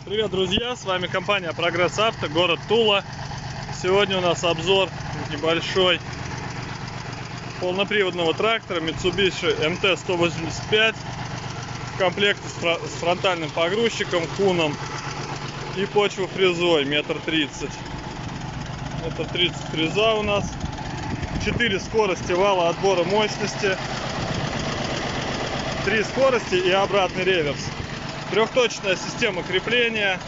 Привет, друзья! С вами компания Прогресс Авто, город Тула. Сегодня у нас обзор небольшой полноприводного трактора Mitsubishi MT-185 в комплекте с фронтальным погрузчиком, куном и почвофрезой 1,30 м. 1,30 м фреза у нас. 4 скорости вала отбора мощности, 3 скорости и обратный реверс. Трехточная система крепления,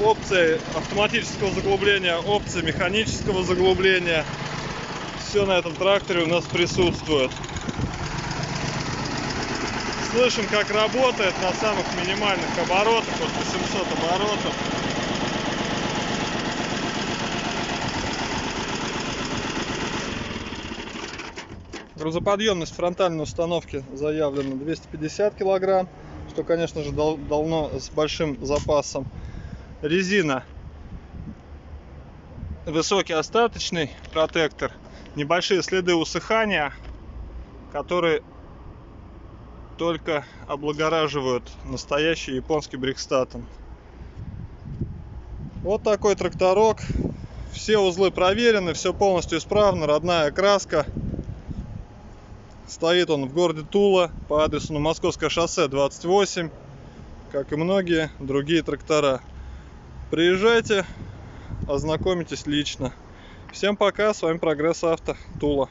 опции автоматического заглубления, опции механического заглубления. Все на этом тракторе у нас присутствует. Слышим, как работает на самых минимальных оборотах, вот 800 оборотов. Грузоподъемность фронтальной установки заявлена 250 килограмм, что, конечно же, дано с большим запасом. Резина, высокий остаточный протектор, небольшие следы усыхания, которые только облагораживают настоящий японский брикстатон. Вот такой тракторок. Все узлы проверены, все полностью исправно, родная краска. Стоит он в городе Тула по адресу на Московское шоссе 28, как и многие другие трактора. Приезжайте, ознакомитесь лично. Всем пока, с вами Прогресс Авто, Тула.